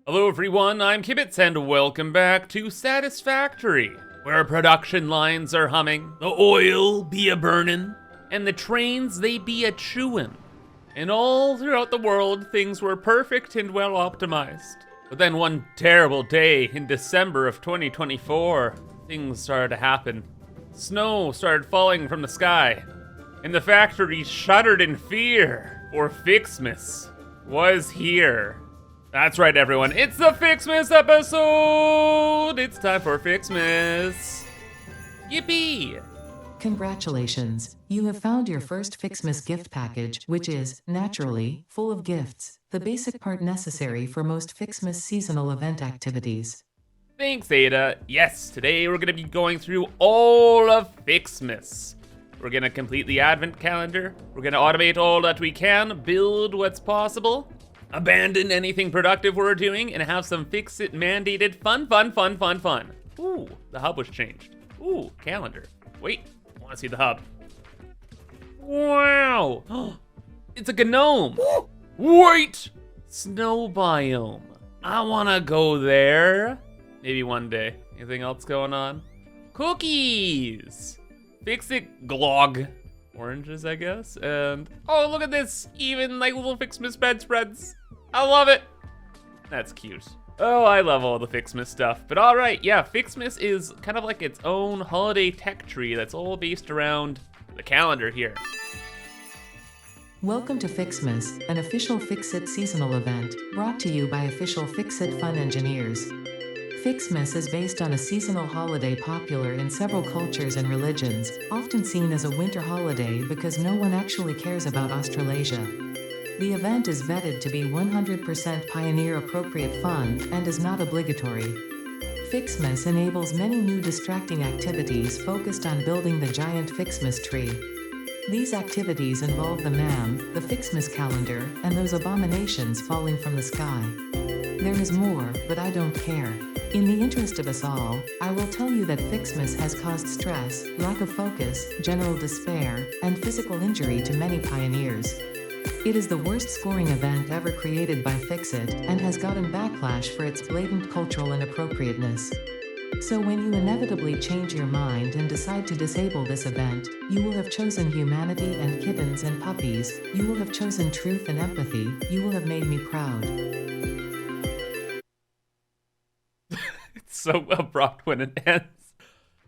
Hello everyone, I'm Kibitz and welcome back to Satisfactory, where production lines are humming, the oil be a-burnin', and the trains they be a-chewin'. And all throughout the world, things were perfect and well optimized. But then one terrible day in December of 2024, things started to happen. Snow started falling from the sky, and the factory shuddered in fear, for Ficsmas was here. That's right, everyone. It's the Ficsmas episode! It's time for Ficsmas. Yippee! Congratulations, you have found your first Ficsmas gift package, which is, naturally, full of gifts, the basic part necessary for most Ficsmas seasonal event activities. Thanks, Ada. Yes, today we're gonna be going through all of Ficsmas. We're gonna complete the advent calendar, we're gonna automate all that we can, build what's possible, abandon anything productive we're doing, and have some Fix-It mandated fun. Ooh, the hub was changed. Ooh, calendar. Wait, I wanna see the hub. Wow, it's a gnome. Wait, snow biome. I wanna go there. Maybe one day. Anything else going on? Cookies. Fix-It glog. Oranges, I guess, and oh, look at this, even like little Ficsmas bedspreads. I love it. That's cute. Oh, I love all the Ficsmas stuff. But all right, yeah, Ficsmas is kind of like its own holiday tech tree that's all based around the calendar here. Welcome to Ficsmas, an official Fix-It seasonal event, brought to you by official Fix-It Fun engineers. Ficsmas is based on a seasonal holiday popular in several cultures and religions, often seen as a winter holiday because no one actually cares about Australasia. The event is vetted to be 100% pioneer-appropriate fun and is not obligatory. Ficsmas enables many new distracting activities focused on building the giant Ficsmas tree. These activities involve the MAM, the Ficsmas calendar, and those abominations falling from the sky. There is more, but I don't care. In the interest of us all, I will tell you that Ficsmas has caused stress, lack of focus, general despair, and physical injury to many pioneers. It is the worst scoring event ever created by Fix-It, and has gotten backlash for its blatant cultural inappropriateness. So when you inevitably change your mind and decide to disable this event, you will have chosen humanity and kittens and puppies, you will have chosen truth and empathy, you will have made me proud. So abrupt when it ends.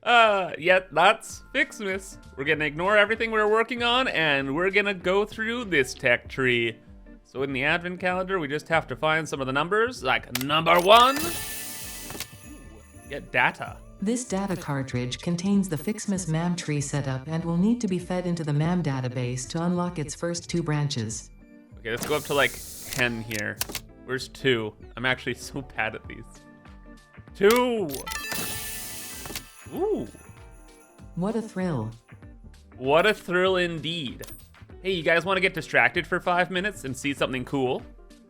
Yeah, that's Ficsmas. We're gonna ignore everything we're working on and we're gonna go through this tech tree. So in the advent calendar, we just have to find some of the numbers, like number 1. Ooh, get data. This data cartridge contains the Ficsmas MAM tree setup and will need to be fed into the MAM database to unlock its first 2 branches. Okay, let's go up to like 10 here. Where's 2? I'm actually so bad at these. 2. Ooh. What a thrill. What a thrill indeed. Hey, you guys want to get distracted for 5 minutes and see something cool?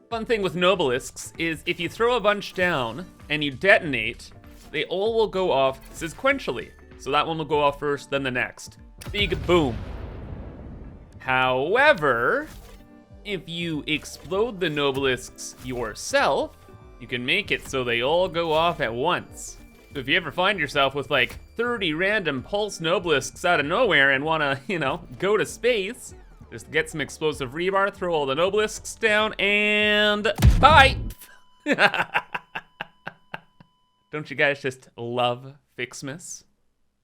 Fun thing with nobelisks is if you throw a bunch down and you detonate, they all will go off sequentially. So that one will go off first, then the next. Big boom. However, if you explode the nobelisks yourself, you can make it so they all go off at once. So if you ever find yourself with like 30 random pulse nobelisks out of nowhere and wanna, go to space, just get some explosive rebar, throw all the nobelisks down, and bye! Don't you guys just love Ficsmas?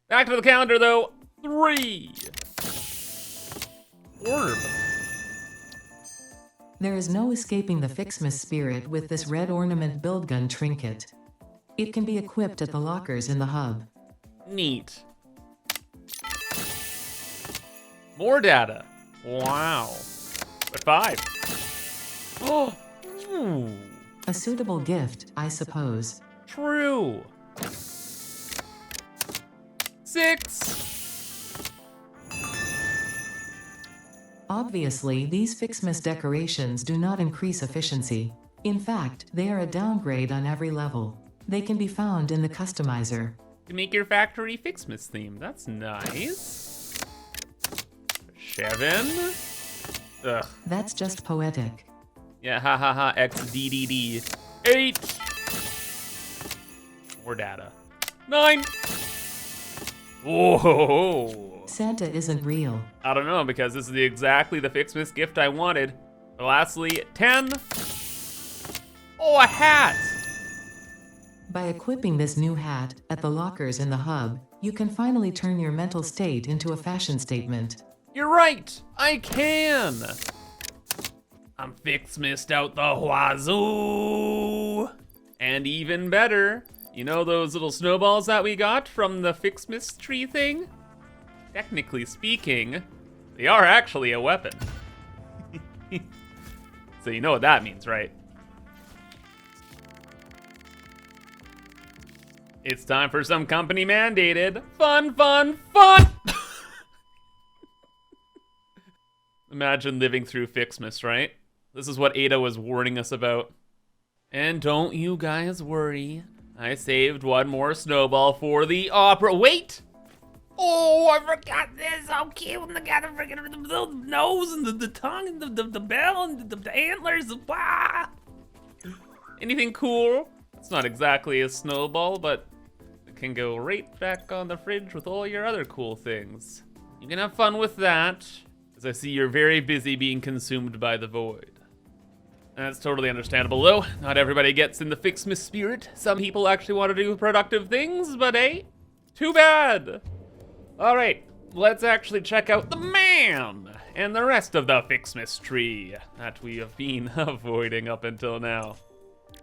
Back to the calendar though, 3. Orb. There is no escaping the Ficsmas spirit with this red ornament build gun trinket. It can be equipped at the lockers in the hub. Neat. More data. Wow. But 5. Oh. Ooh. A suitable gift, I suppose. True. 6. Obviously, these Ficsmas decorations do not increase efficiency. In fact, they are a downgrade on every level. They can be found in the customizer. To make your factory Ficsmas theme. That's nice. 7. Ugh. That's just poetic. Yeah, ha ha ha, XDDD. 8. More data. 9. Whoa. Santa isn't real. I don't know, because this is exactly the Ficsmas gift I wanted. Lastly, 10. Oh, a hat. By equipping this new hat at the lockers in the hub, you can finally turn your mental state into a fashion statement. You're right, I can. I'm Ficsmased out the wazoo. And even better, you know those little snowballs that we got from the Ficsmas tree thing? Technically speaking, they are actually a weapon. So you know what that means, right? It's time for some company mandated fun, fun, fun! Imagine living through Ficsmas, right? This is what Ada was warning us about. And don't you guys worry, I saved one more snowball for the opera. Wait! Oh, I forgot this. How cute when they got the freaking nose and the tongue and the bell and the antlers. Wah! Anything cool? It's not exactly a snowball, but it can go right back on the fridge with all your other cool things. You can have fun with that, as I see you're very busy being consumed by the void. That's totally understandable, though. Not everybody gets in the Ficsmas spirit. Some people actually want to do productive things, but hey, too bad. All right, let's actually check out the man and the rest of the Ficsmas tree that we have been avoiding up until now.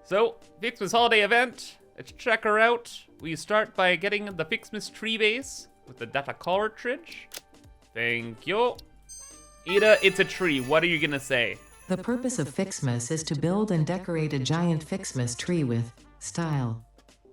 So, Ficsmas holiday event, let's check her out. We start by getting the Ficsmas tree base with the data cartridge. Thank you. Ada, it's a tree. What are you gonna say? The purpose of Ficsmas is to build and decorate a giant Ficsmas tree with style.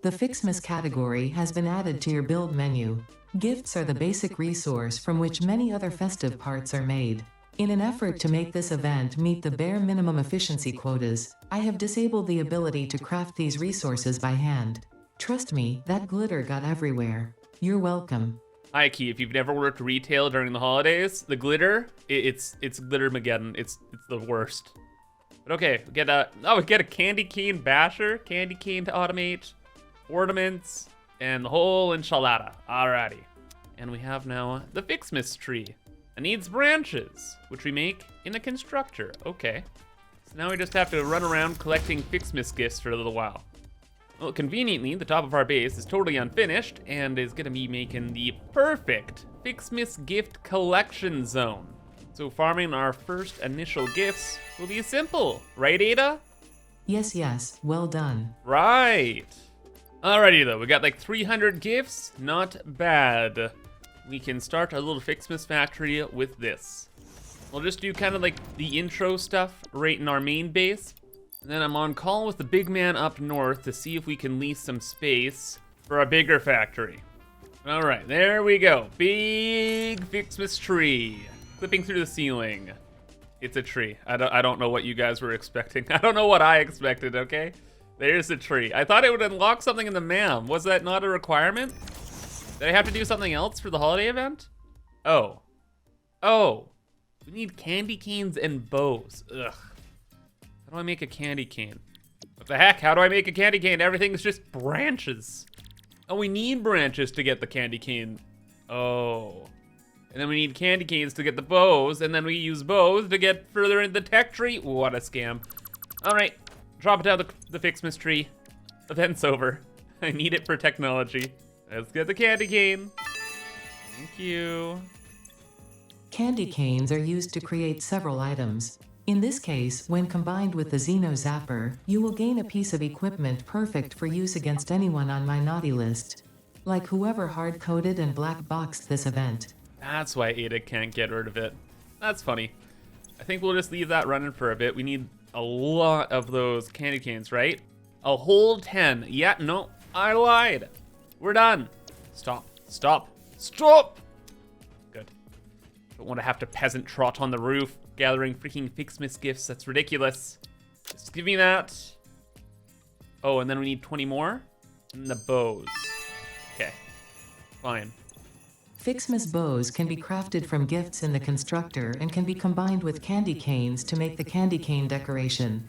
The Ficsmas category has been added to your build menu. Gifts are the basic resource from which many other festive parts are made. In an effort to make this event meet the bare minimum efficiency quotas, I have disabled the ability to craft these resources by hand. Trust me, that glitter got everywhere. You're welcome. Ike, if you've never worked retail during the holidays, the glitter, it's Glittermageddon. It's the worst. But okay, we get a candy cane basher, candy cane to automate, ornaments, and the whole enchilada. Alrighty. And we have now the Ficsmas tree. It needs branches, which we make in a constructor. Okay. So now we just have to run around collecting Ficsmas gifts for a little while. Well, conveniently, the top of our base is totally unfinished and is gonna be making the perfect Ficsmas gift collection zone. So farming our first initial gifts will be simple, right, Ada? Yes, well done. Right. Alrighty though, we got like 300 gifts, not bad. We can start a little Ficsmas factory with this. We'll just do kind of like the intro stuff right in our main base. And then I'm on call with the big man up north to see if we can lease some space for a bigger factory. All right, there we go. Big Ficsmas tree, clipping through the ceiling. It's a tree. I don't know what you guys were expecting. I don't know what I expected, okay? There's the tree. I thought it would unlock something in the MAM. Was that not a requirement? Did I have to do something else for the holiday event? Oh. We need candy canes and bows. Ugh. How do I make a candy cane? What the heck? How do I make a candy cane? Everything's just branches. Oh, we need branches to get the candy cane. Oh. And then we need candy canes to get the bows, and then we use bows to get further into the tech tree. What a scam. All right. Drop it down the Ficsmas tree. Event's over. I need it for technology. Let's get the candy cane. Thank you. Candy canes are used to create several items. In this case, when combined with the Xeno Zapper, you will gain a piece of equipment perfect for use against anyone on my naughty list. Like whoever hard-coded and black-boxed this event. That's why Ada can't get rid of it. That's funny. I think we'll just leave that running for a bit. We need a lot of those candy canes, right? A whole 10. Yeah, no, I lied. We're done. Stop. Good. Don't want to have to peasant trot on the roof, gathering freaking Ficsmas gifts. That's ridiculous. Just give me that. Oh, and then we need 20 more. And the bows. Okay, fine. Ficsmas bows can be crafted from gifts in the constructor and can be combined with candy canes to make the candy cane decoration.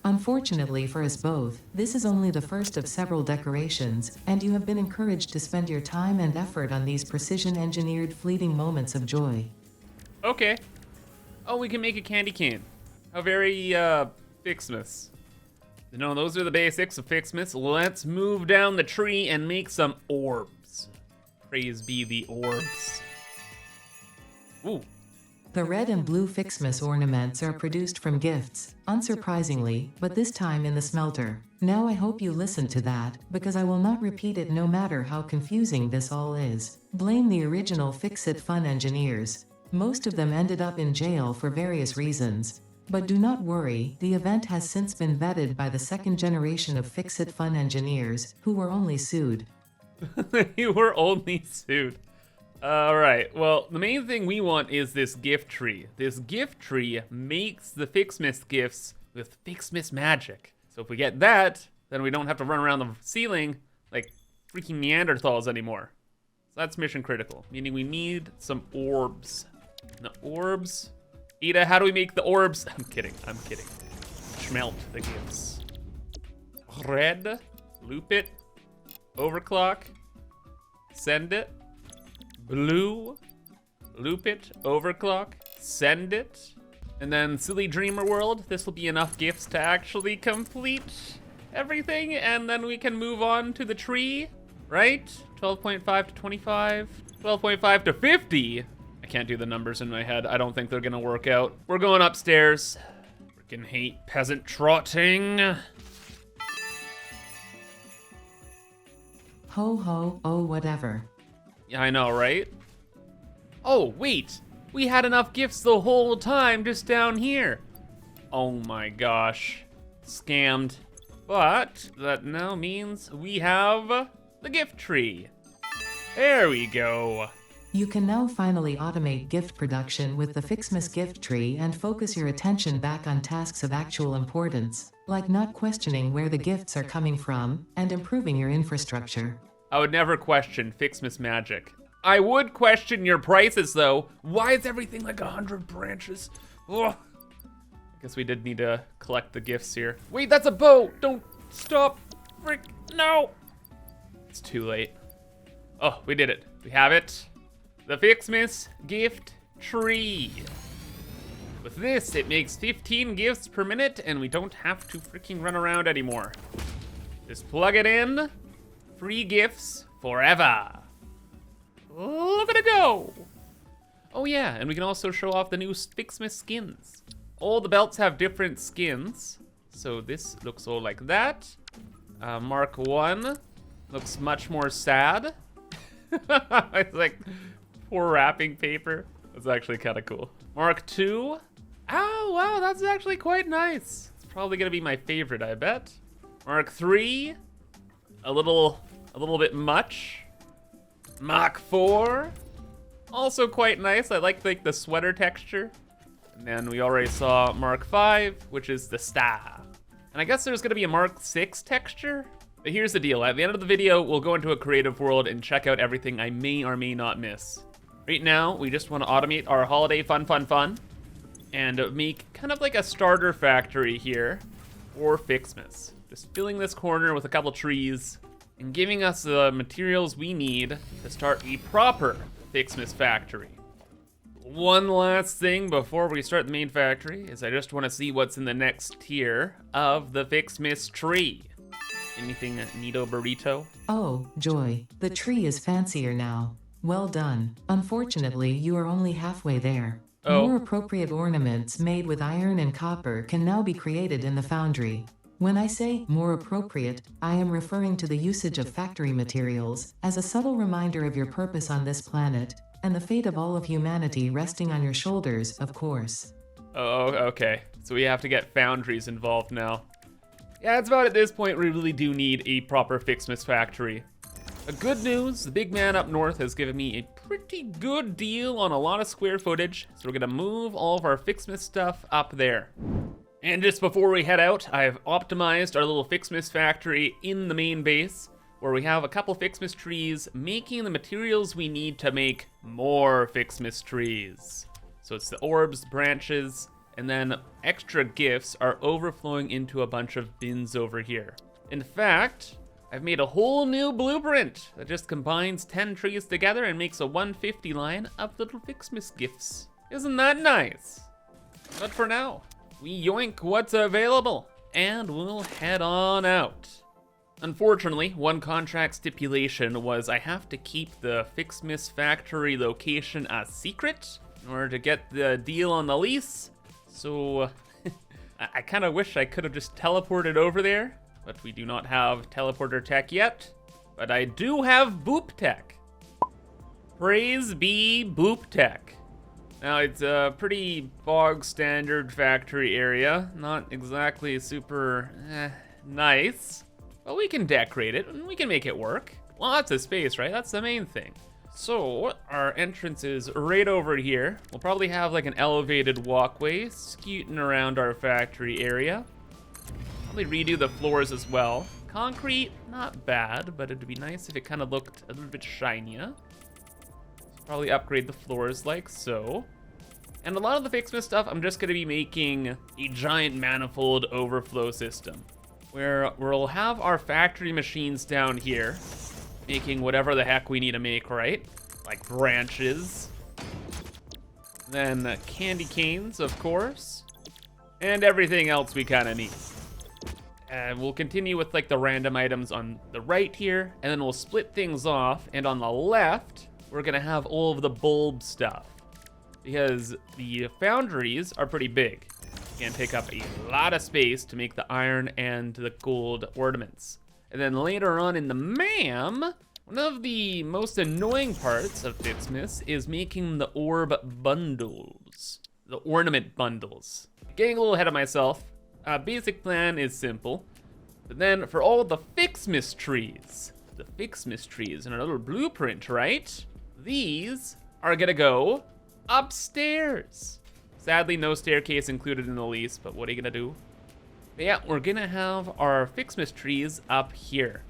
Unfortunately for us both, this is only the first of several decorations, and you have been encouraged to spend your time and effort on these precision-engineered fleeting moments of joy. Okay. Oh, we can make a candy cane. How very, Ficsmas. No, those are the basics of Ficsmas. Let's move down the tree and make some orbs. Praise be the orbs. Ooh. The red and blue Ficsmas ornaments are produced from gifts, unsurprisingly, but this time in the smelter. Now I hope you listen to that, because I will not repeat it no matter how confusing this all is. Blame the original Fix-It Fun engineers. Most of them ended up in jail for various reasons. But do not worry, the event has since been vetted by the second generation of Fix-It Fun engineers, who were only sued. You were only sued. Alright, well, the main thing we want is this gift tree. This gift tree makes the Ficsmas gifts with Ficsmas magic. So if we get that, then we don't have to run around the ceiling like freaking Neanderthals anymore. So that's mission critical, meaning we need some orbs. The orbs. Ida, how do we make the orbs? I'm kidding. Schmelt the gifts. Red, loop it, overclock, send it. Blue, loop it, overclock, send it. And then Silly Dreamer World, this will be enough gifts to actually complete everything, and then we can move on to the tree, right? 12.5 to 25, 12.5 to 50. I can't do the numbers in my head. I don't think they're gonna work out. We're going upstairs. Freaking hate peasant trotting. Ho ho, oh whatever. Yeah, I know, right? Oh, wait. We had enough gifts the whole time just down here. Oh my gosh. Scammed. But that now means we have the gift tree. There we go. You can now finally automate gift production with the Ficsmas gift tree and focus your attention back on tasks of actual importance, like not questioning where the gifts are coming from and improving your infrastructure. I would never question Ficsmas magic. I would question your prices though. Why is everything like 100 branches? Ugh. I guess we did need to collect the gifts here. Wait, that's a bow! Don't stop! Frick, no! It's too late. Oh, we did it. We have it. The Ficsmas gift tree. With this, it makes 15 gifts per minute and we don't have to freaking run around anymore. Just plug it in. Free gifts forever. Look at it go. Oh yeah, and we can also show off the new Ficsmas skins. All the belts have different skins. So this looks all like that. Mark 1 looks much more sad. It's like poor wrapping paper. That's actually kind of cool. Mark 2. Oh wow, that's actually quite nice. It's probably gonna be my favorite, I bet. Mark 3. A little bit much. Mach 4, also quite nice. I like the sweater texture. And then we already saw Mark 5, which is the star. And I guess there's gonna be a Mark 6 texture. But here's the deal, at the end of the video, we'll go into a creative world and check out everything I may or may not miss. Right now, we just wanna automate our holiday fun, and make kind of like a starter factory here for Ficsmas. Just filling this corner with a couple trees, and giving us the materials we need to start a proper Ficsmas factory. One last thing before we start the main factory is I just want to see what's in the next tier of the Ficsmas tree. Anything neato burrito? Oh, joy. The tree is fancier now. Well done. Unfortunately, you are only halfway there. Oh. More appropriate ornaments made with iron and copper can now be created in the foundry. When I say more appropriate, I am referring to the usage of factory materials as a subtle reminder of your purpose on this planet and the fate of all of humanity resting on your shoulders, of course. Oh, okay. So we have to get foundries involved now. Yeah, it's about at this point we really do need a proper Ficsmas factory. Good news, the big man up north has given me a pretty good deal on a lot of square footage, so we're gonna move all of our Ficsmas stuff up there. And just before we head out, I've optimized our little Ficsmas factory in the main base, where we have a couple Ficsmas trees making the materials we need to make more Ficsmas trees. So it's the orbs, the branches, and then extra gifts are overflowing into a bunch of bins over here. In fact, I've made a whole new blueprint that just combines 10 trees together and makes a 150 line of little Ficsmas gifts. Isn't that nice? But for now, we yoink what's available and we'll head on out. Unfortunately, one contract stipulation was I have to keep the Ficsmas factory location a secret in order to get the deal on the lease. So I kind of wish I could have just teleported over there, but we do not have teleporter tech yet. But I do have boop tech. Praise be boop tech. Now it's a pretty bog standard factory area, not exactly super nice. But we can decorate it and we can make it work. Lots of space, right? That's the main thing. So our entrance is right over here. We'll probably have like an elevated walkway scooting around our factory area. Probably redo the floors as well. Concrete, not bad, but it'd be nice if it kind of looked a little bit shinier. So probably upgrade the floors like so. And a lot of the Ficsmas stuff, I'm just gonna be making a giant manifold overflow system, where we'll have our factory machines down here, making whatever the heck we need to make, right? Like branches. Then candy canes, of course. And everything else we kind of need. And we'll continue with like the random items on the right here, and then we'll split things off, and on the left, we're gonna have all of the bulb stuff. Because the foundries are pretty big. And take up a lot of space to make the iron and the gold ornaments. And then later on in the MAM, one of the most annoying parts of Ficsmas is making the orb bundles, the ornament bundles. Getting a little ahead of myself. Basic plan is simple, but then for all the Ficsmas trees in our little blueprint, right? These are gonna go upstairs. Sadly, no staircase included in the lease, but what are you gonna do? But yeah, we're gonna have our Ficsmas trees up here.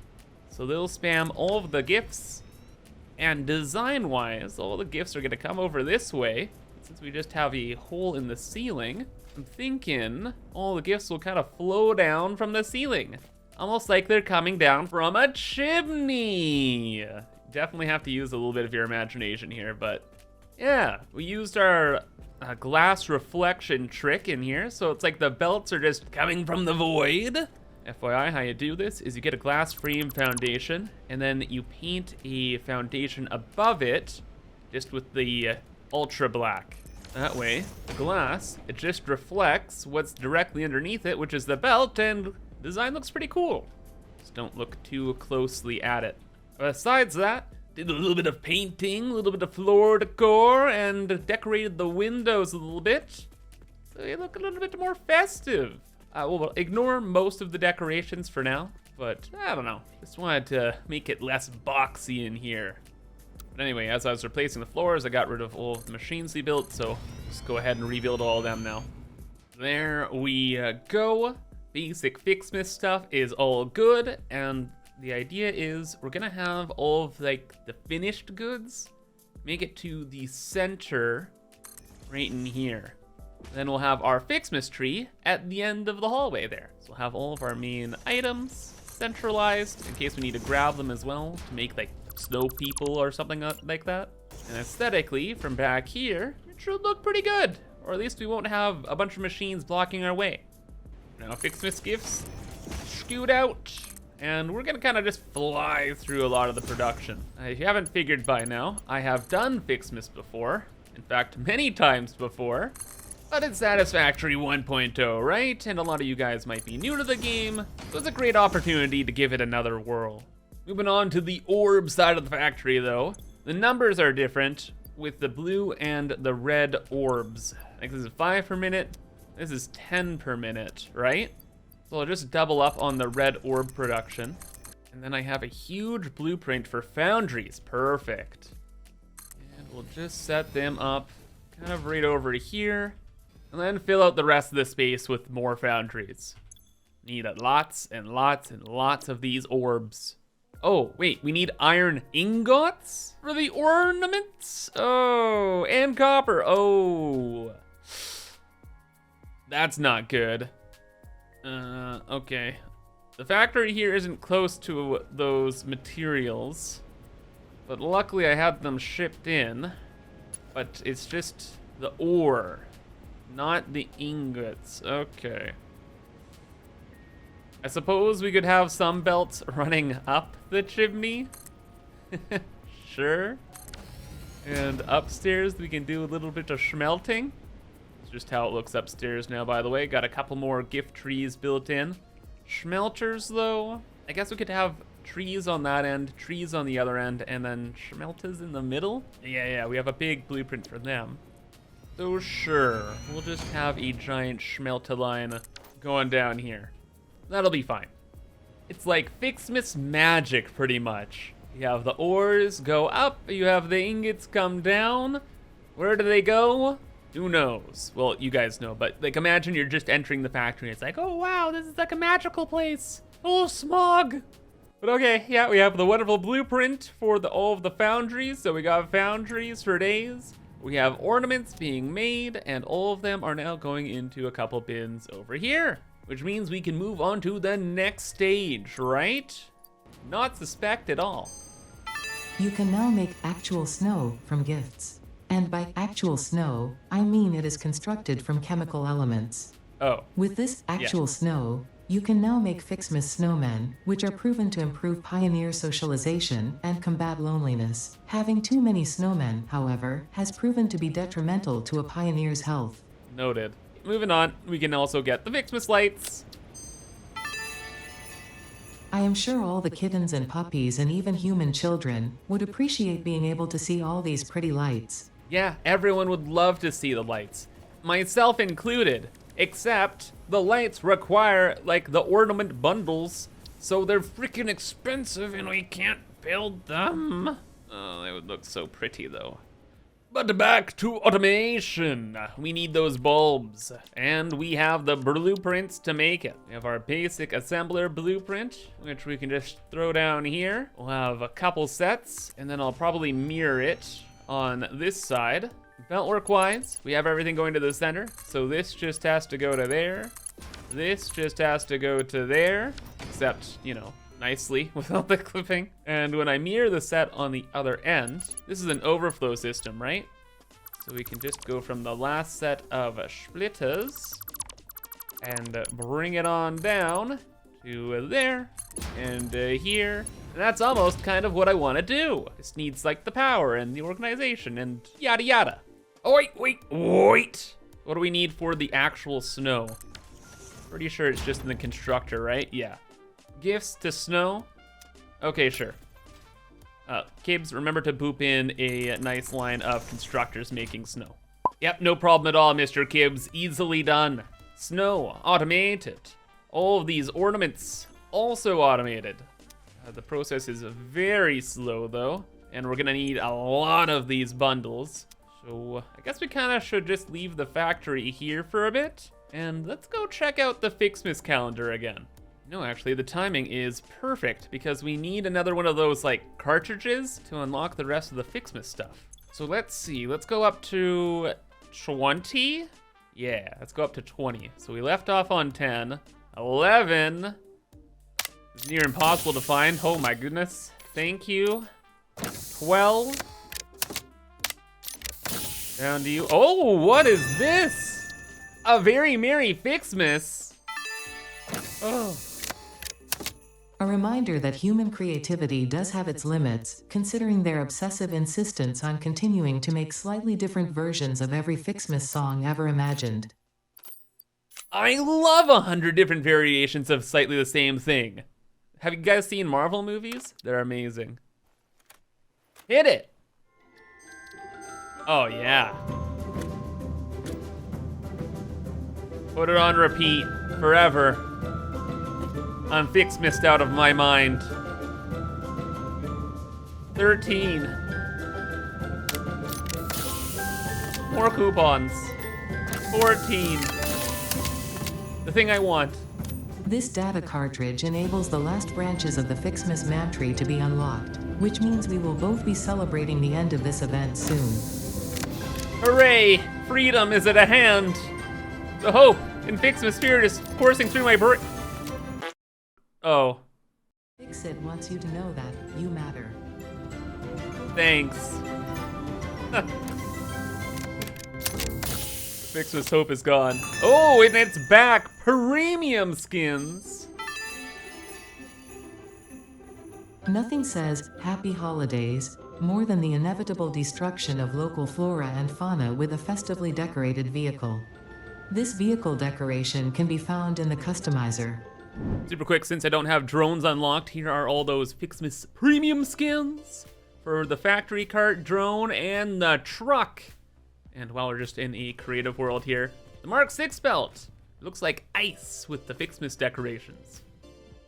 So they'll spam all of the gifts, and design-wise, all the gifts are gonna come over this way. Since we just have a hole in the ceiling, I'm thinking all the gifts will kind of flow down from the ceiling. Almost like they're coming down from a chimney. Definitely have to use a little bit of your imagination here, but yeah, we used our glass reflection trick in here, so it's like the belts are just coming from the void. FYI, how you do this is you get a glass frame foundation, and then you paint a foundation above it, just with the ultra black. That way, the glass, it just reflects what's directly underneath it, which is the belt, and design looks pretty cool. Just don't look too closely at it. Besides that, did a little bit of painting, a little bit of floor decor, and decorated the windows a little bit. So they look a little bit more festive. We'll ignore most of the decorations for now, but I don't know. Just wanted to make it less boxy in here. But anyway, as I was replacing the floors, I got rid of all of the machines we built, so just go ahead and rebuild all of them now. There we go. Basic Ficsmas stuff is all good, and the idea is we're gonna have all of like the finished goods, make it to the center right in here. Then we'll have our Ficsmas tree at the end of the hallway there. So we'll have all of our main items centralized in case we need to grab them as well to make like snow people or something like that. And aesthetically, from back here, it should look pretty good. Or at least we won't have a bunch of machines blocking our way. Now Ficsmas gifts, scoot out. And we're gonna kind of just fly through a lot of the production. If you haven't figured by now, I have done Ficsmas before. In fact, many times before. But it's Satisfactory 1.0, right? And a lot of you guys might be new to the game, so it's a great opportunity to give it another whirl. Moving on to the orb side of the factory though. The numbers are different with the blue and the red orbs. I think this is 5 per minute, this is 10 per minute, right? So I'll just double up on the red orb production. And then I have a huge blueprint for foundries, perfect. And we'll just set them up kind of right over here. And then fill out the rest of the space with more foundries. Need lots and lots and lots of these orbs. Oh, wait, we need iron ingots for the ornaments? Oh, and copper, oh. That's not good. Okay. The factory here isn't close to those materials, but luckily I had them shipped in. But it's just the ore, not the ingots. Okay. I suppose we could have some belts running up the chimney. Sure. And upstairs we can do a little bit of smelting. It's just how it looks upstairs now, by the way. Got a couple more gift trees built in. Smelters, though, I guess we could have trees on that end, trees on the other end, and then smelters in the middle. Yeah, we have a big blueprint for them. So sure, we'll just have a giant smelter line going down here. That'll be fine. It's like Ficsmas magic, pretty much. You have the ores go up, you have the ingots come down. Where do they go? Who knows? Well, you guys know, but like imagine you're just entering the factory and it's like, oh wow, this is like a magical place. Oh, smog. But okay, yeah, we have the wonderful blueprint for all of the foundries. So we got foundries for days. We have ornaments being made, and all of them are now going into a couple bins over here, which means we can move on to the next stage, right? Not suspect at all. You can now make actual snow from gifts. And by actual snow, I mean it is constructed from chemical elements. Oh. With this actual snow, you can now make Ficsmas snowmen, which are proven to improve pioneer socialization and combat loneliness. Having too many snowmen, however, has proven to be detrimental to a pioneer's health. Noted. Moving on, we can also get the Ficsmas lights. I am sure all the kittens and puppies and even human children would appreciate being able to see all these pretty lights. Yeah, everyone would love to see the lights, myself included, except the lights require like the ornament bundles, so they're freaking expensive and we can't build them. Oh, they would look so pretty though. But back to automation. We need those bulbs, and we have the blueprints to make it. We have our basic assembler blueprint, which we can just throw down here. We'll have a couple sets, and then I'll probably mirror it on this side. Beltwork-wise, we have everything going to the center, so this just has to go to there. This just has to go to there, except, you know, nicely without the clipping. And when I mirror the set on the other end, this is an overflow system, right? So we can just go from the last set of splitters and bring it on down to there and here. And that's almost kind of what I want to do. This needs like the power and the organization and yada yada. Oh, wait. What do we need for the actual snow? Pretty sure it's just in the constructor, right? Yeah. Gifts to snow. Okay, sure. Kibs, remember to boop in a nice line of constructors making snow. Yep, no problem at all, Mr. Kibs. Easily done. Snow, automated. All of these ornaments, also automated. The process is very slow though, and we're gonna need a lot of these bundles. So I guess we kind of should just leave the factory here for a bit, and let's go check out the Ficsmas calendar again. No, actually, the timing is perfect because we need another one of those like cartridges to unlock the rest of the Ficsmas stuff. So let's see, let's go up to 20. Yeah, let's go up to 20. So we left off on 10, 11. It's near impossible to find. Oh my goodness. Thank you. 12. Down to you. Oh, what is this? A very merry Ficsmas. Oh. A reminder that human creativity does have its limits, considering their obsessive insistence on continuing to make slightly different versions of every Ficsmas song ever imagined. I love 100 different variations of slightly the same thing. Have you guys seen Marvel movies? They're amazing. Hit it! Oh yeah. Put it on repeat forever. I'm Ficsmased out of my mind. 13. More coupons. 14. The thing I want. This data cartridge enables the last branches of the Ficsmas man tree to be unlocked, which means we will both be celebrating the end of this event soon. Hooray! Freedom is at hand! The hope and Ficsmas spirit is coursing through my brain. Oh, Fixit wants you to know that you matter. thanks. Ficsmas hope is gone. Oh, and it's back. Premium skins. Nothing says happy holidays more than the inevitable destruction of local flora and fauna with a festively decorated vehicle. This vehicle decoration can be found in the customizer. Super quick, since I don't have drones unlocked, here are all those Ficsmas premium skins for the factory cart, drone, and the truck. And while we're just in a creative world here, the Mark 6 belt. It looks like ice with the Ficsmas decorations.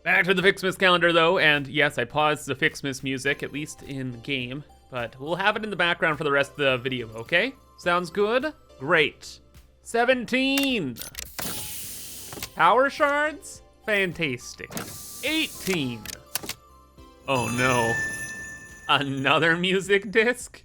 Back to the Ficsmas calendar though, and yes, I paused the Ficsmas music, at least in game, but we'll have it in the background for the rest of the video, okay? Sounds good? Great. 17. Power shards? Fantastic. 18. Oh no. Another music disc?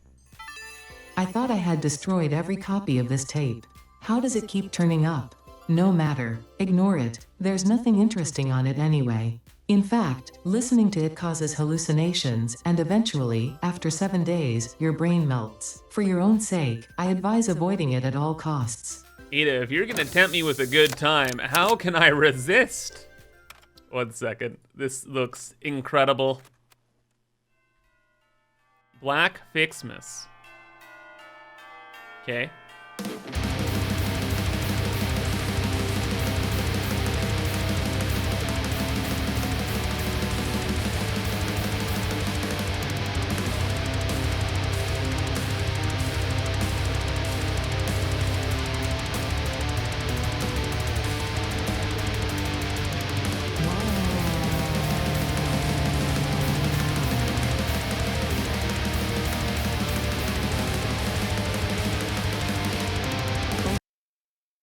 I thought I had destroyed every copy of this tape. How does it keep turning up? No matter. Ignore it. There's nothing interesting on it anyway. In fact, listening to it causes hallucinations, and eventually, after 7 days, your brain melts. For your own sake, I advise avoiding it at all costs. Ada, if you're gonna tempt me with a good time, how can I resist? 1 second. This looks incredible. Black Ficsmas. Okay.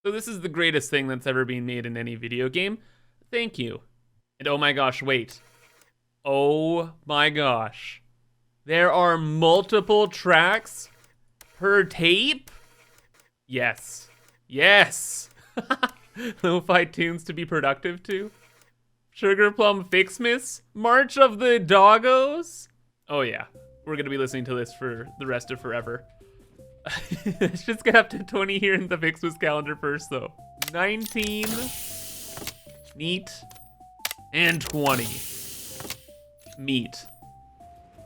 So this is the greatest thing that's ever been made in any video game. Thank you. And oh my gosh, wait. Oh my gosh. There are multiple tracks per tape? Yes. Yes. Lo-fi tunes to be productive to. Sugar Plum Ficsmas? March of the Doggos? Oh yeah, we're gonna be listening to this for the rest of forever. Let's just get up to 20 here in the Ficsmas calendar first though. 19, neat, and 20, meat.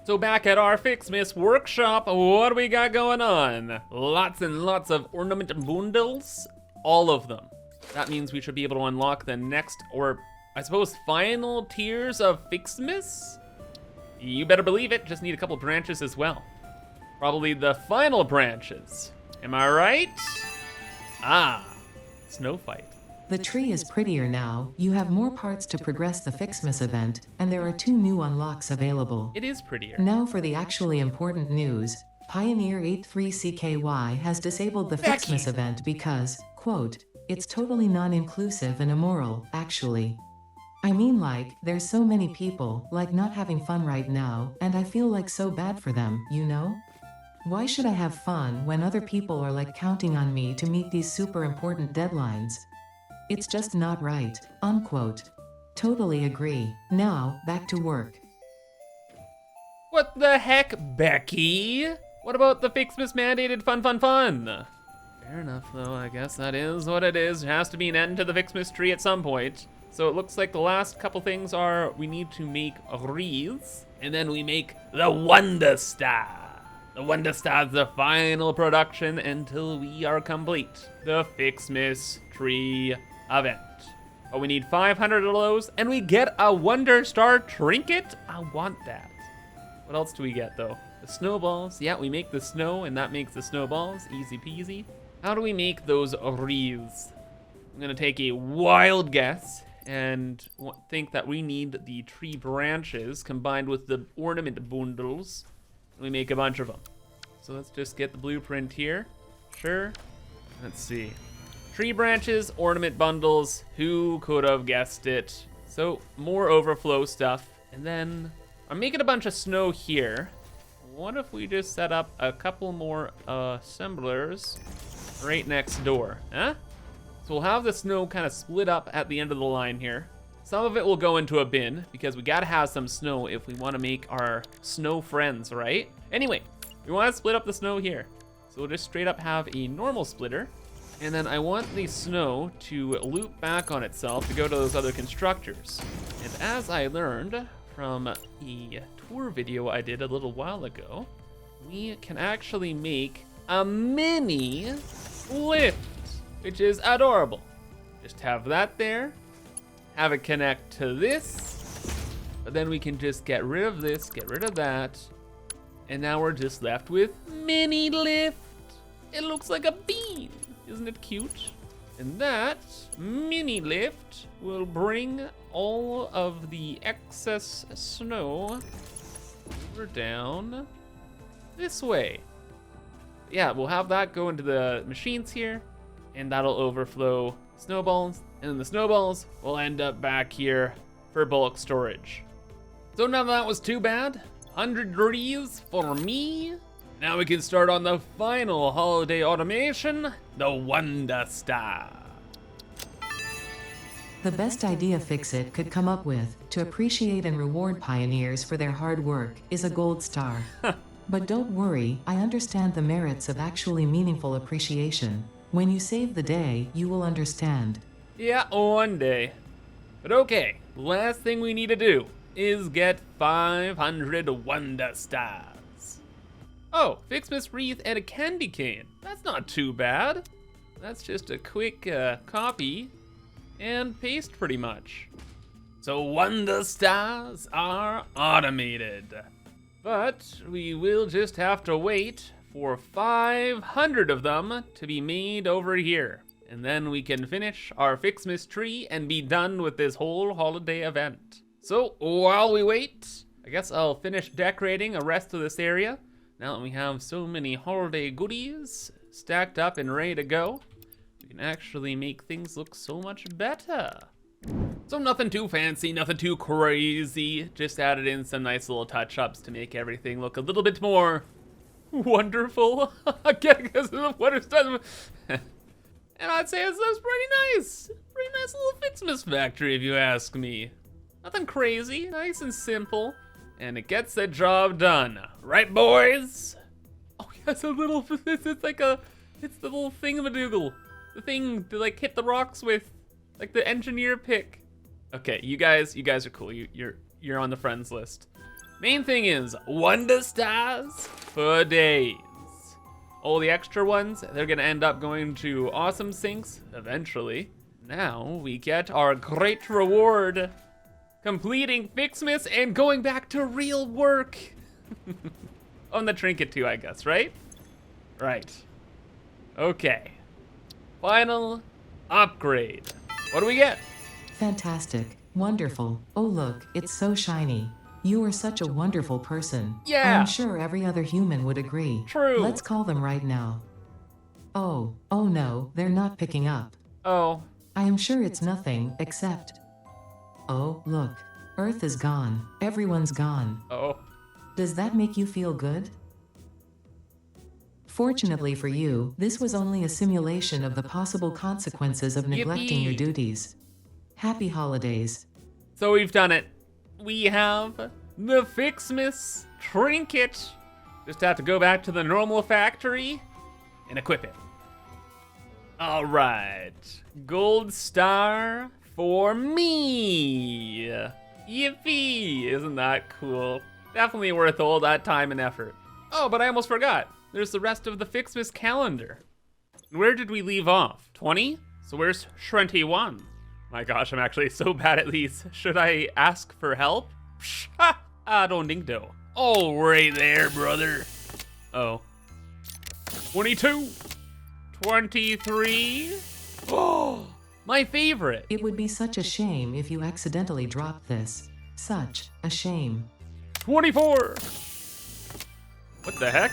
So back at our Ficsmas workshop, what do we got going on? Lots and lots of ornament bundles, all of them. That means we should be able to unlock the next, or I suppose final tiers of Ficsmas? You better believe it, just need a couple branches as well. Probably the final branches. Am I right? Ah, snow fight. The tree is prettier now, you have more parts to progress the Ficsmas event, and there are 2 new unlocks available. It is prettier. Now for the actually important news. Pioneer 83CKY has disabled the Ficsmas event because, quote, it's totally non-inclusive and immoral, actually. I mean, like, there's so many people, like, not having fun right now, and I feel like so bad for them, you know? Why should I have fun when other people are like counting on me to meet these super important deadlines? It's just not right, unquote. Totally agree. Now, back to work. What the heck, Becky? What about the Ficsmas mandated fun? Fair enough though, I guess that is what it is. There has to be an end to the Ficsmas tree at some point. So it looks like the last couple things are we need to make wreaths, and then we make the Wonder Star. The Wonder Star is the final production until we are complete. The Ficsmas tree event. But we need 500 of those, and we get a Wonder Star trinket? I want that. What else do we get though? The snowballs. Yeah, we make the snow, and that makes the snowballs. Easy peasy. How do we make those wreaths? I'm gonna take a wild guess and think that we need the tree branches combined with the ornament bundles. We make a bunch of them. So let's just get the blueprint here. Sure. Let's see. Tree branches, ornament bundles. Who could have guessed it? So more overflow stuff. And then I'm making a bunch of snow here. What if we just set up a couple more assemblers right next door? Huh? So we'll have the snow kind of split up at the end of the line here. Some of it will go into a bin because we gotta have some snow if we wanna make our snow friends, right? Anyway, we wanna split up the snow here. So we'll just straight up have a normal splitter. And then I want the snow to loop back on itself to go to those other constructors. And as I learned from a tour video I did a little while ago, we can actually make a mini lift, which is adorable. Just have that there, have it connect to this, but then we can just get rid of this, get rid of that, and now we're just left with mini lift. It looks like a bean, isn't it cute? And that mini lift will bring all of the excess snow over down this way. Yeah, we'll have that go into the machines here, and that'll overflow snowballs, and then the snowballs will end up back here for bulk storage. So none of that was too bad. 100 degrees for me. Now we can start on the final holiday automation, the Wonder Star. The best idea Fixit could come up with to appreciate and reward pioneers for their hard work is a gold star. But don't worry, I understand the merits of actually meaningful appreciation. When you save the day, you will understand. Yeah, one day. But okay, last thing we need to do is get 500 Wonder Stars. Oh, Ficsmas wreath and a candy cane. That's not too bad. That's just a quick copy and paste pretty much. So Wonder Stars are automated. But we will just have to wait for 500 of them to be made over here. And then we can finish our Ficsmas tree and be done with this whole holiday event. So while we wait, I guess I'll finish decorating the rest of this area. Now that we have so many holiday goodies stacked up and ready to go, we can actually make things look so much better. So nothing too fancy, nothing too crazy. Just added in some nice little touch-ups to make everything look a little bit more wonderful. Again, because of what it's done. And I'd say it's pretty nice. Pretty nice little Ficsmas factory, if you ask me. Nothing crazy, nice and simple. And it gets the job done. Right, boys? Oh, yeah, it's a little, it's like a, it's the little thingamadoogle. The thing to like hit the rocks with, like the engineer pick. Okay, you guys are cool. You're on the friends list. Main thing is Wonder Stars for days. All the extra ones, they're gonna end up going to awesome sinks eventually. Now we get our great reward. Completing Ficsmas and going back to real work. On the trinket too, I guess, right? Right. Okay. Final upgrade. What do we get? Fantastic. Wonderful. Oh look, it's so shiny. You are such a wonderful person. Yeah. I'm sure every other human would agree. True. Let's call them right now. Oh no, they're not picking up. Oh. I am sure it's nothing, except... Oh, look. Earth is gone. Everyone's gone. Oh. Does that make you feel good? Fortunately for you, this was only a simulation of the possible consequences of neglecting your duties. Happy holidays. So we've done it. We have the Ficsmas trinket. Just have to go back to the normal factory and equip it. All right, gold star for me. Yippee, isn't that cool? Definitely worth all that time and effort. Oh, but I almost forgot. There's the rest of the Ficsmas calendar. Where did we leave off? 20? So where's 21? My gosh, I'm actually so bad at these. Should I ask for help? Psh, ha! I don't think so. Oh, right there, brother. Oh. 22. 23. Oh, my favorite. It would be such a shame if you accidentally dropped this. Such a shame. 24. What the heck?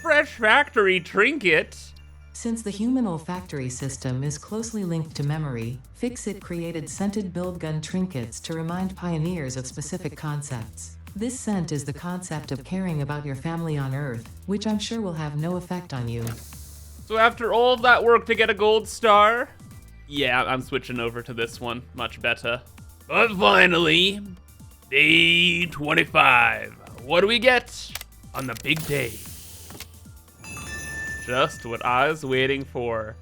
Fresh factory trinket. Since the human olfactory system is closely linked to memory, Fixit created scented build gun trinkets to remind pioneers of specific concepts. This scent is the concept of caring about your family on Earth, which I'm sure will have no effect on you. So after all of that work to get a gold star, Yeah, I'm switching over to this one. Much better. But finally, day 25. What do we get on the big day? Just what I was waiting for.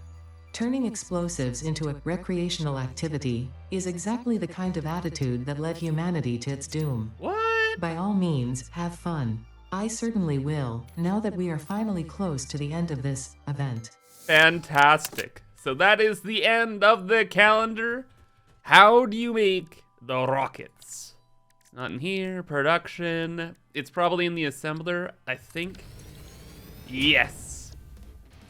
Turning explosives into a recreational activity is exactly the kind of attitude that led humanity to its doom. What? By all means, have fun. I certainly will, now that we are finally close to the end of this event. Fantastic. So that is the end of the calendar. How do you make the rockets? It's not in here. Production. It's probably in the assembler, I think. Yes.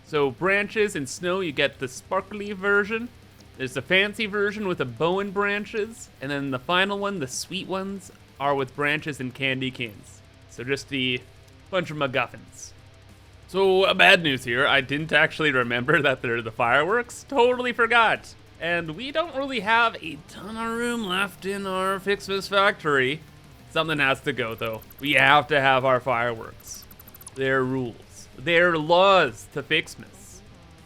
So branches and snow, you get the sparkly version. There's the fancy version with the bow and branches. And then the final one, the sweet ones, are with branches and candy canes. So just the bunch of MacGuffins. So bad news here, I didn't actually remember that they're the fireworks. Totally forgot. And we don't really have a ton of room left in our Ficsmas factory. Something has to go though. We have to have our fireworks. They're rules. They're laws to Ficsmas.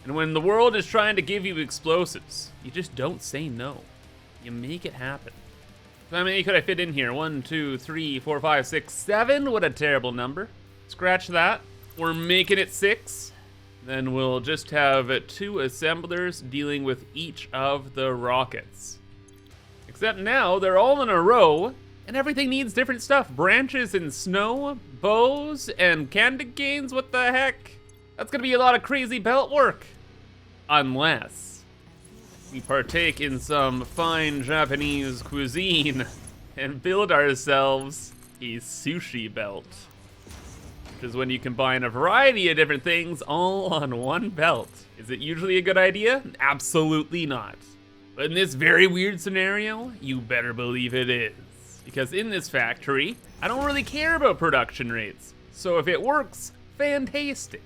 And when the world is trying to give you explosives, you just don't say no. You make it happen. So how many could I fit in here? 1, 2, 3, 4, 5, 6, 7. What a terrible number. Scratch that. We're making it 6. Then we'll just have 2 assemblers dealing with each of the rockets. Except now they're all in a row and everything needs different stuff. Branches and snow, bows and candy canes, what the heck? That's gonna be a lot of crazy belt work. Unless we partake in some fine Japanese cuisine and build ourselves a sushi belt. Which is when you combine a variety of different things all on one belt. Is it usually a good idea? Absolutely not. But in this very weird scenario, you better believe it is. Because in this factory, I don't really care about production rates. So if it works, fantastic.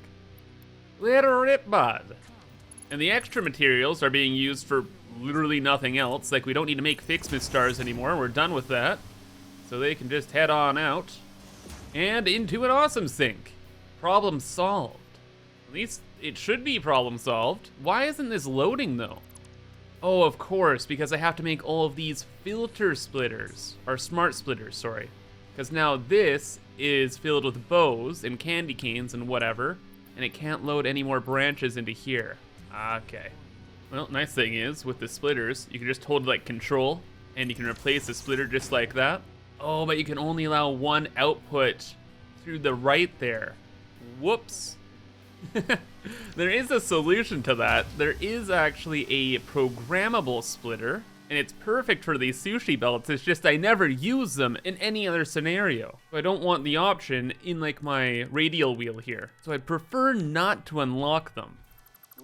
Let her rip, bud. And the extra materials are being used for literally nothing else. Like, we don't need to make Ficsmas stars anymore. We're done with that. So they can just head on out. And into an awesome sink. Problem solved. At least it should be problem solved. Why isn't this loading though? Oh, of course, because I have to make all of these filter splitters, or smart splitters, sorry. Because now this is filled with bows and candy canes and whatever, and it can't load any more branches into here. Okay. Well, nice thing is, with the splitters, you can just hold like control, and you can replace the splitter just like that. Oh, but you can only allow one output through the right there. Whoops. There is a solution to that. There is actually a programmable splitter, and it's perfect for these sushi belts. It's just I never use them in any other scenario. So I don't want the option in like my radial wheel here. So I prefer not to unlock them,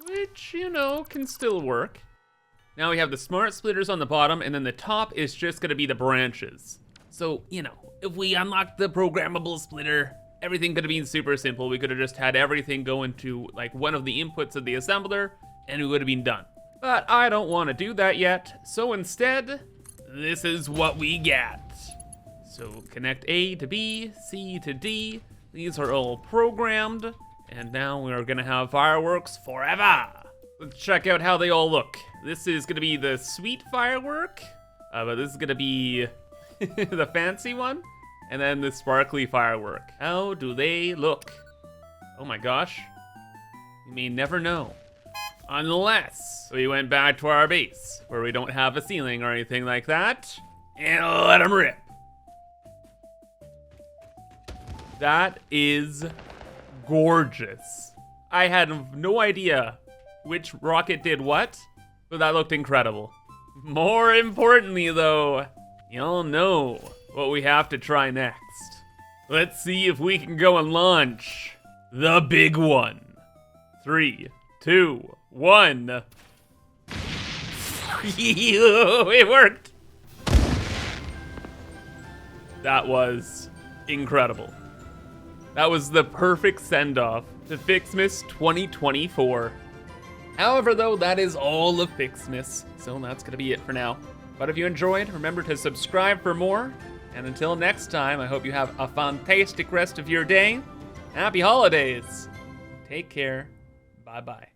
which, you know, can still work. Now we have the smart splitters on the bottom, and then the top is just gonna be the branches. So, you know, if we unlock the programmable splitter, everything could have been super simple. We could have just had everything go into like one of the inputs of the assembler and it would have been done. But I don't want to do that yet. So instead, this is what we get. So connect A to B, C to D. These are all programmed. And now we're gonna have fireworks forever. Let's check out how they all look. This is gonna be the sweet firework, but this is gonna be the fancy one, and then the sparkly firework. How do they look? Oh my gosh. You may never know. Unless we went back to our base, where we don't have a ceiling or anything like that, and let them rip. That is gorgeous. I had no idea which rocket did what, but that looked incredible. More importantly though, y'all know what we have to try next. Let's see if we can go and launch the big one. 3, 2, 1. It worked. That was incredible. That was the perfect send-off to Ficsmas 2024. However though, that is all of Ficsmas, so that's gonna be it for now. But if you enjoyed, remember to subscribe for more. And until next time, I hope you have a fantastic rest of your day. Happy holidays. Take care. Bye-bye.